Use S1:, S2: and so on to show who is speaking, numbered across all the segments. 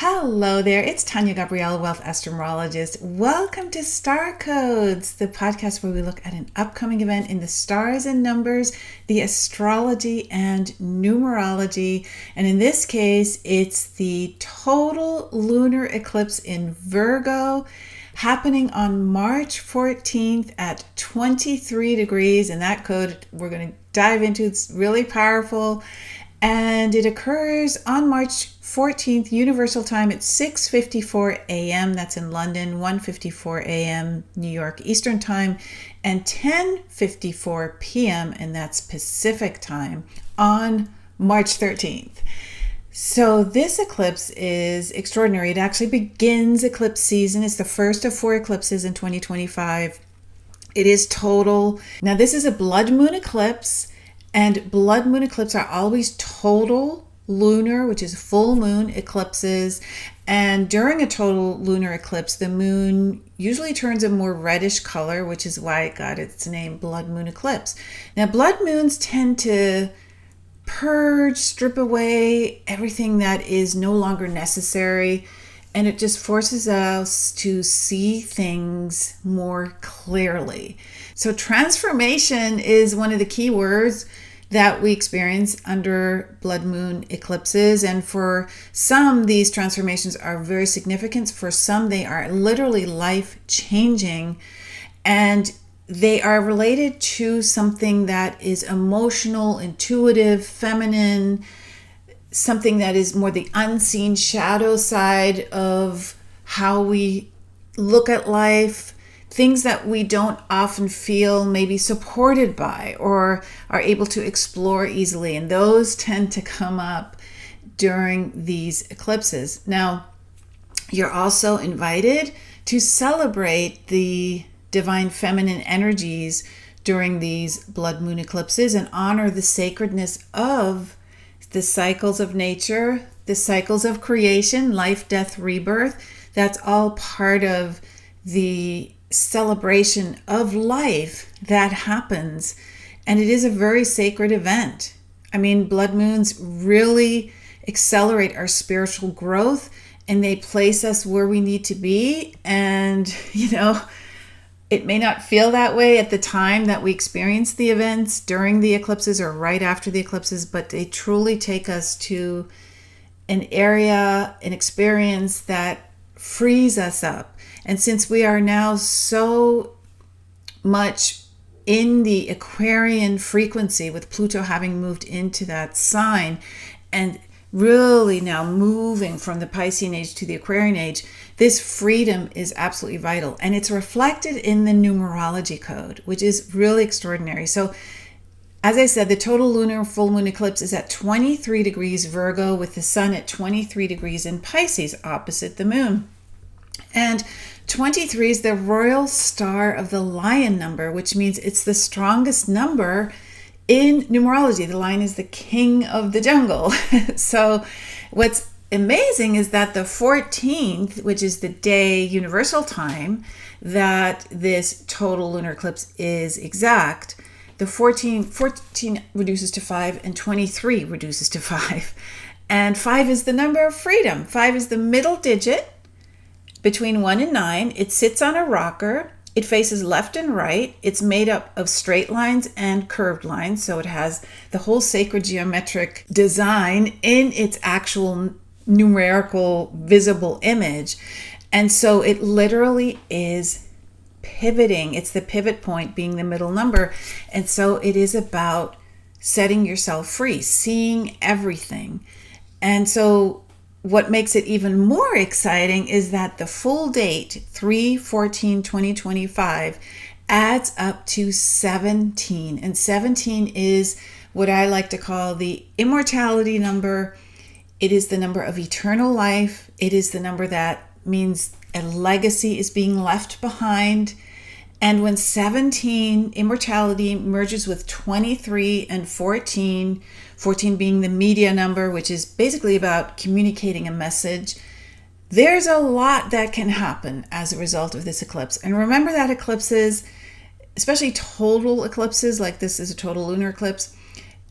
S1: Hello there, it's Tania Gabrielle, Wealth Astro-Numerologist. Welcome to Star Codes, the podcast where we look at an upcoming event in the stars and numbers, the astrology and numerology. And in this case, it's the total lunar eclipse in Virgo happening on March 14th at 23 degrees. And that code we're going to dive into. It's really powerful. And it occurs on March 14th, Universal Time at 6:54 a.m. That's in London, 1:54 a.m. New York Eastern Time, and 10:54 p.m. and that's Pacific Time on March 13th. So this eclipse is extraordinary. It actually begins eclipse season. It's the first of 4 eclipses in 2025. It is total. Now this is a blood moon eclipse. And blood moon eclipses are always total lunar, which is full moon eclipses. And during a total lunar eclipse, the moon usually turns a more reddish color, which is why it got its name blood moon eclipse. Now, blood moons tend to purge, strip away everything that is no longer necessary. And it just forces us to see things more clearly. So transformation is one of the key words that we experience under blood moon eclipses. And for some, these transformations are very significant. For some, they are literally life-changing. And they are related to something that is emotional, intuitive, feminine, something that is more the unseen shadow side of how we look at life, things that we don't often feel maybe supported by or are able to explore easily. And those tend to come up during these eclipses. Now, you're also invited to celebrate the divine feminine energies during these blood moon eclipses and honor the sacredness of the cycles of nature, the cycles of creation, life, death, rebirth. That's all part of the celebration of life that happens. And it is a very sacred event. I mean, blood moons really accelerate our spiritual growth and they place us where we need to be. And, it may not feel that way at the time that we experience the events during the eclipses or right after the eclipses, but they truly take us to an area, an experience that frees us up. And since we are now so much in the Aquarian frequency with Pluto having moved into that sign and really now moving from the Piscean age to the Aquarian age, this freedom is absolutely vital. And it's reflected in the numerology code, which is really extraordinary. So as I said, the total lunar full moon eclipse is at 23 degrees Virgo with the sun at 23 degrees in Pisces opposite the moon. And 23 is the royal star of the lion number, which means it's the strongest number in numerology. The lion is the king of the jungle. So what's amazing is that the 14th, which is the day universal time that this total lunar eclipse is exact, the 14 reduces to 5 and 23 reduces to 5. And 5 is the number of freedom. 5 is the middle digit between 1 and 9. It sits on a rocker. It faces left and right. It's made up of straight lines and curved lines. So it has the whole sacred geometric design in its actual numerical visible image. And so it literally is pivoting. It's the pivot point being the middle number. And so it is about setting yourself free, seeing everything. And so what makes it even more exciting is that the full date, 3/14/2025, adds up to 17. And 17 is what I like to call the immortality number. It is the number of eternal life. It is the number that means a legacy is being left behind. And when 17, immortality, merges with 23 and 14, 14 being the media number, which is basically about communicating a message, there's a lot that can happen as a result of this eclipse. And remember that eclipses, especially total eclipses, like this is a total lunar eclipse,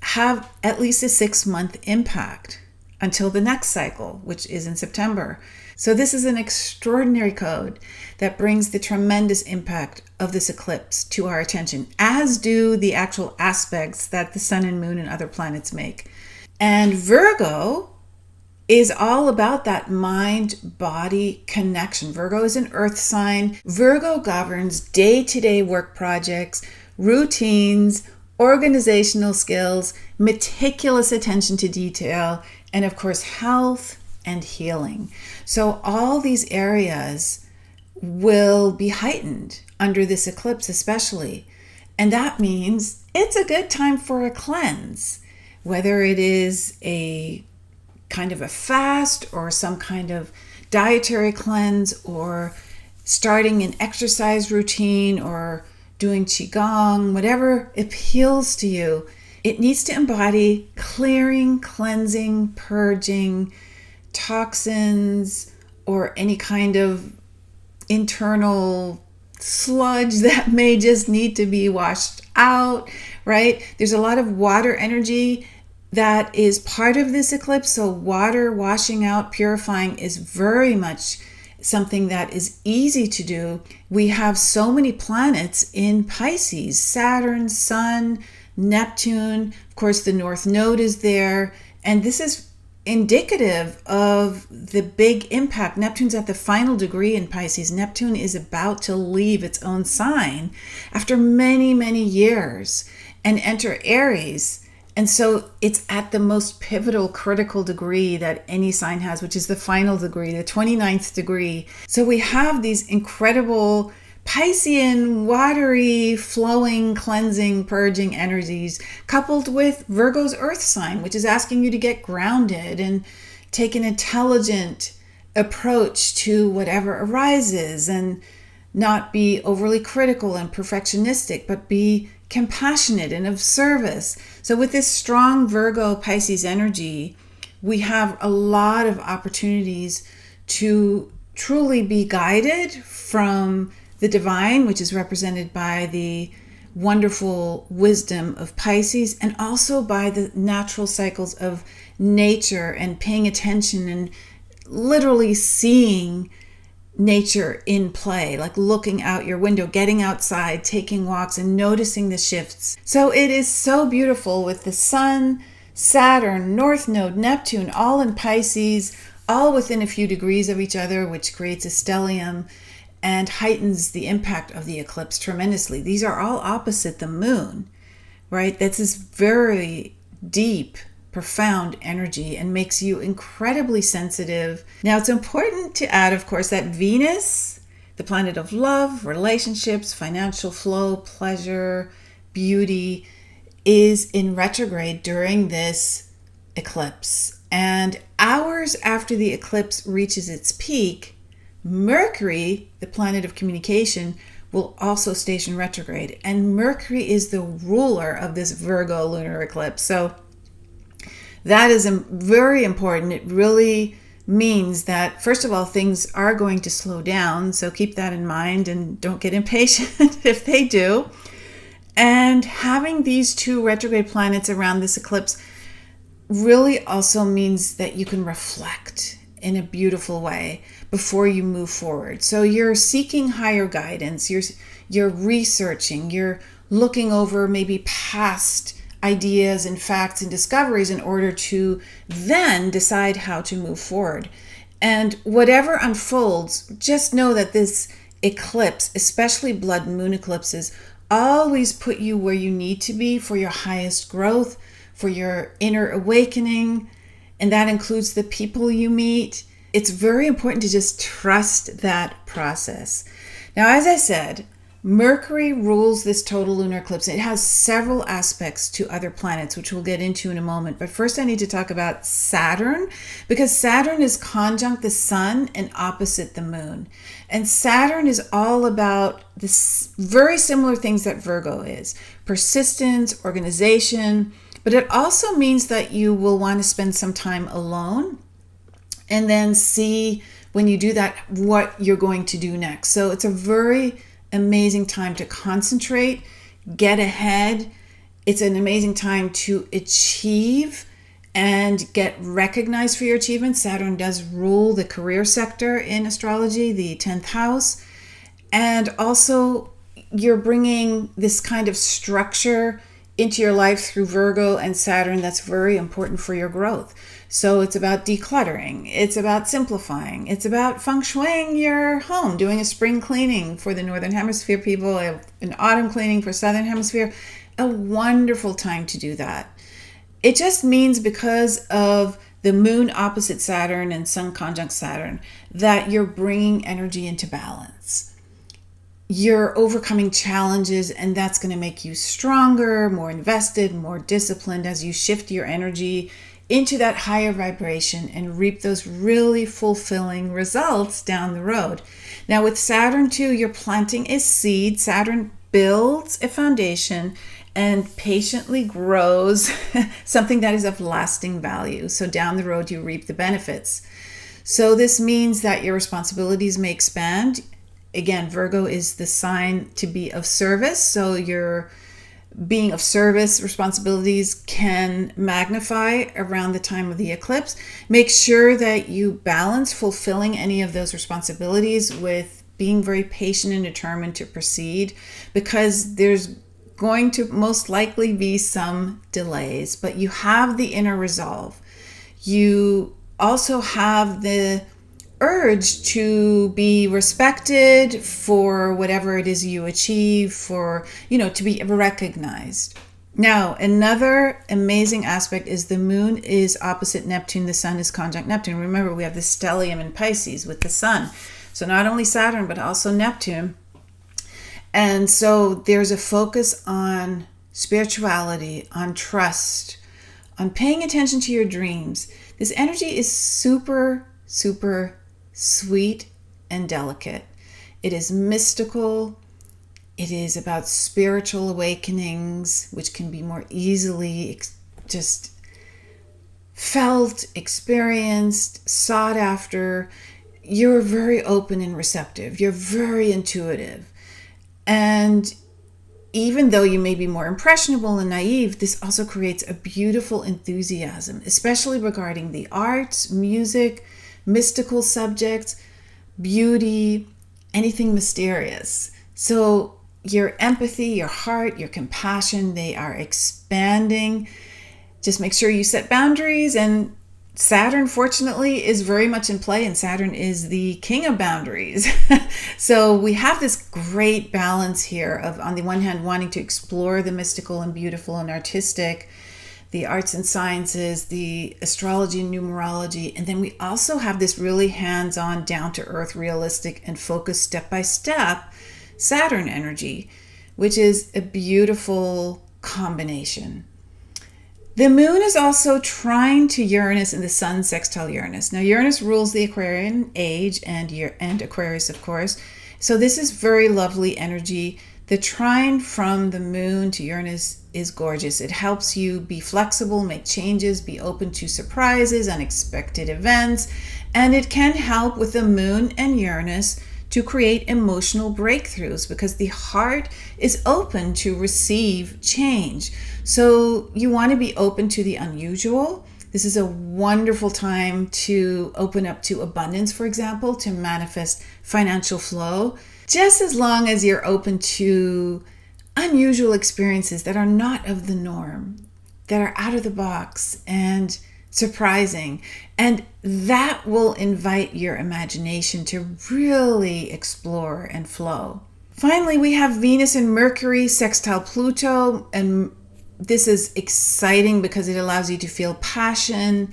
S1: have at least a 6-month impact. until the next cycle, which is in September. So this is an extraordinary code that brings the tremendous impact of this eclipse to our attention, as do the actual aspects that the sun and moon and other planets make. And Virgo is all about that mind-body connection. Virgo is an earth sign. Virgo governs day-to-day work projects, routines, organizational skills, meticulous attention to detail, and of course, health and healing. So all these areas will be heightened under this eclipse especially. And that means it's a good time for a cleanse, whether it is a kind of a fast or some kind of dietary cleanse or starting an exercise routine or doing qigong, whatever appeals to you. It needs to embody clearing, cleansing, purging toxins or any kind of internal sludge that may just need to be washed out, right? There's a lot of water energy that is part of this eclipse. So water washing out, purifying is very much something that is easy to do. We have so many planets in Pisces: Saturn, Sun, Neptune. Of course, the North Node is there. And this is indicative of the big impact. Neptune's at the final degree in Pisces. Neptune is about to leave its own sign after many, many years and enter Aries. And so it's at the most pivotal, critical degree that any sign has, which is the final degree, the 29th degree. So we have these incredible Piscean, watery, flowing, cleansing, purging energies, coupled with Virgo's earth sign, which is asking you to get grounded and take an intelligent approach to whatever arises and not be overly critical and perfectionistic, but be compassionate and of service. So with this strong Virgo Pisces energy, we have a lot of opportunities to truly be guided from the divine, which is represented by the wonderful wisdom of Pisces, and also by the natural cycles of nature and paying attention and literally seeing nature in play, like looking out your window, getting outside, taking walks, and noticing the shifts. So it is so beautiful with the Sun, Saturn, North Node, Neptune, all in Pisces, all within a few degrees of each other, which creates a stellium and heightens the impact of the eclipse tremendously. These are all opposite the moon, right? That's this very deep, profound energy and makes you incredibly sensitive. Now, it's important to add, of course, that Venus, the planet of love, relationships, financial flow, pleasure, beauty, is in retrograde during this eclipse. And hours after the eclipse reaches its peak, Mercury, the planet of communication, will also station retrograde. And Mercury is the ruler of this Virgo lunar eclipse. So that is very important. It really means that, first of all, things are going to slow down. So keep that in mind and don't get impatient if they do. And having these two retrograde planets around this eclipse really also means that you can reflect in a beautiful way before you move forward. So you're seeking higher guidance, you're researching, you're looking over maybe past ideas and facts and discoveries in order to then decide how to move forward. And whatever unfolds, just know that this eclipse, especially blood moon eclipses, always put you where you need to be for your highest growth, for your inner awakening, and that includes the people you meet. It's very important to just trust that process. Now, as I said, Mercury rules this total lunar eclipse. It has several aspects to other planets, which we'll get into in a moment. But first I need to talk about Saturn, because Saturn is conjunct the sun and opposite the moon. And Saturn is all about this very similar things that Virgo is: persistence, organization, but it also means that you will want to spend some time alone and then see, when you do that, what you're going to do next. So it's a very amazing time to concentrate, get ahead. It's an amazing time to achieve and get recognized for your achievements. Saturn does rule the career sector in astrology, the 10th house. And also, you're bringing this kind of structure into your life through Virgo and Saturn that's very important for your growth. So it's about decluttering. It's about simplifying. It's about feng shuiing your home, doing a spring cleaning for the Northern Hemisphere people, an autumn cleaning for Southern Hemisphere. A wonderful time to do that. It just means because of the moon opposite Saturn and sun conjunct Saturn that you're bringing energy into balance. You're overcoming challenges, and that's going to make you stronger, more invested, more disciplined as you shift your energy into that higher vibration and reap those really fulfilling results down the road. Now with Saturn too, you're planting a seed. Saturn builds a foundation and patiently grows something that is of lasting value. So down the road, you reap the benefits. So this means that your responsibilities may expand. Again, Virgo is the sign to be of service. So your being of service responsibilities can magnify around the time of the eclipse. Make sure that you balance fulfilling any of those responsibilities with being very patient and determined to proceed, because there's going to most likely be some delays, but you have the inner resolve. You also have the urge to be respected for whatever it is you achieve, for, to be recognized. Now, another amazing aspect is the moon is opposite Neptune, the sun is conjunct Neptune. Remember, we have the stellium in Pisces with the sun. So not only Saturn, but also Neptune. And so there's a focus on spirituality, on trust, on paying attention to your dreams. This energy is super, super sweet and delicate. It is mystical. It is about spiritual awakenings, which can be more easily just felt, experienced, sought after. You're very open and receptive. You're very intuitive. And even though you may be more impressionable and naive, this also creates a beautiful enthusiasm, especially regarding the arts, music, mystical subjects, beauty, anything mysterious. So your empathy, your heart, your compassion, they are expanding. Just make sure you set boundaries. And Saturn, fortunately, is very much in play, and Saturn is the king of boundaries. So we have this great balance here of, on the one hand, wanting to explore the mystical and beautiful and artistic, the arts and sciences, the astrology and numerology, and then we also have this really hands-on, down-to-earth, realistic, and focused step-by-step Saturn energy, which is a beautiful combination. The moon is also trine to Uranus and the sun sextile Uranus. Now, Uranus rules the Aquarian age and Aquarius, of course. So this is very lovely energy. The trine from the moon to Uranus is gorgeous. It helps you be flexible, make changes, be open to surprises, unexpected events, and it can help with the moon and Uranus to create emotional breakthroughs, because the heart is open to receive change. So you want to be open to the unusual. This is a wonderful time to open up to abundance, for example, to manifest financial flow, just as long as you're open to unusual experiences that are not of the norm, that are out of the box and surprising. And that will invite your imagination to really explore and flow. Finally, we have Venus and Mercury sextile Pluto, and this is exciting because it allows you to feel passion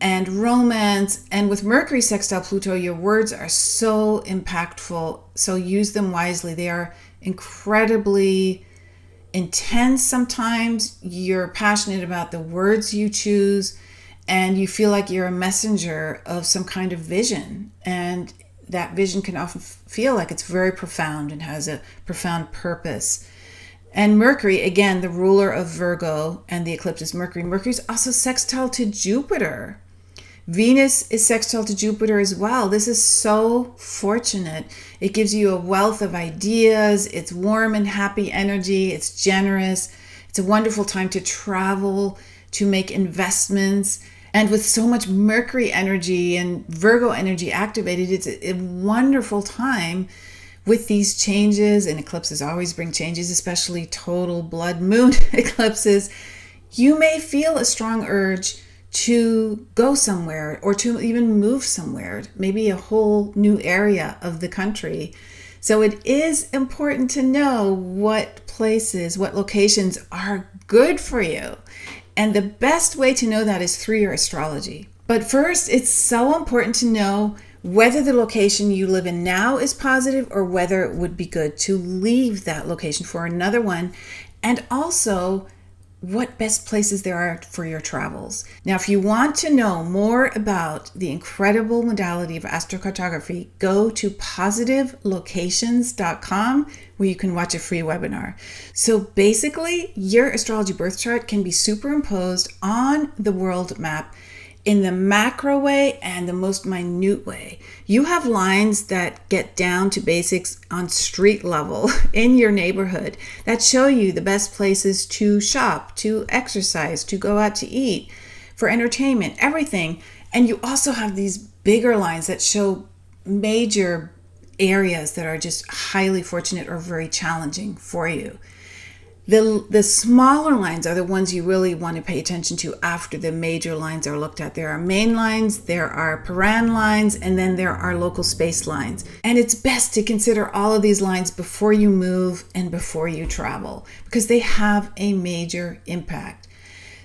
S1: and romance. And with Mercury sextile Pluto, your words are so impactful, so use them wisely. They are incredibly intense sometimes. You're passionate about the words you choose, and you feel like you're a messenger of some kind of vision. And that vision can often feel like it's very profound and has a profound purpose. And Mercury, again, the ruler of Virgo, and the eclipse is Mercury. Mercury is also sextile to Jupiter. Venus is sextile to Jupiter as well. This is so fortunate. It gives you a wealth of ideas. It's warm and happy energy. It's generous. It's a wonderful time to travel, to make investments. And with so much Mercury energy and Virgo energy activated, it's a wonderful time with these changes. And eclipses always bring changes, especially total blood moon eclipses. You may feel a strong urge to go somewhere or to even move somewhere, maybe a whole new area of the country. So it is important to know what places, what locations are good for you. And the best way to know that is through your astrology. But first, it's so important to know whether the location you live in now is positive or whether it would be good to leave that location for another one. And also, what best places there are for your travels. Now, if you want to know more about the incredible modality of astrocartography, go to positivelocations.com where you can watch a free webinar. So basically, your astrology birth chart can be superimposed on the world map in the macro way and the most minute way. You have lines that get down to basics on street level in your neighborhood that show you the best places to shop, to exercise, to go out to eat, for entertainment, everything. And you also have these bigger lines that show major areas that are just highly fortunate or very challenging for you. The smaller lines are the ones you really want to pay attention to after the major lines are looked at. There are main lines, there are paran lines, and then there are local space lines. And it's best to consider all of these lines before you move and before you travel because they have a major impact.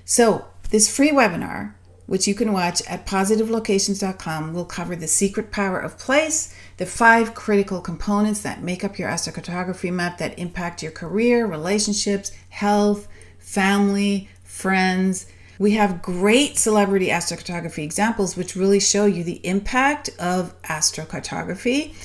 S1: So this free webinar, which you can watch at positivelocations.com, will cover the secret power of place, the 5 critical components that make up your astrocartography map that impact your career, relationships, health, family, friends. We have great celebrity astrocartography examples which really show you the impact of astrocartography.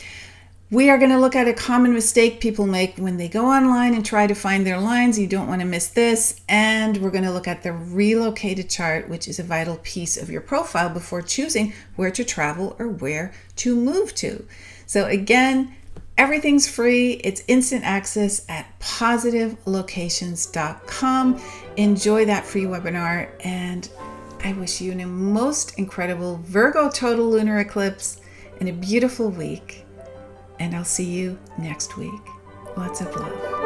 S1: We are going to look at a common mistake people make when they go online and try to find their lines. You don't want to miss this. And we're going to look at the relocated chart, which is a vital piece of your profile before choosing where to travel or where to move to. So again, everything's free. It's instant access at positivelocations.com. Enjoy that free webinar. And I wish you a most incredible Virgo total lunar eclipse and a beautiful week. And I'll see you next week. Lots of love.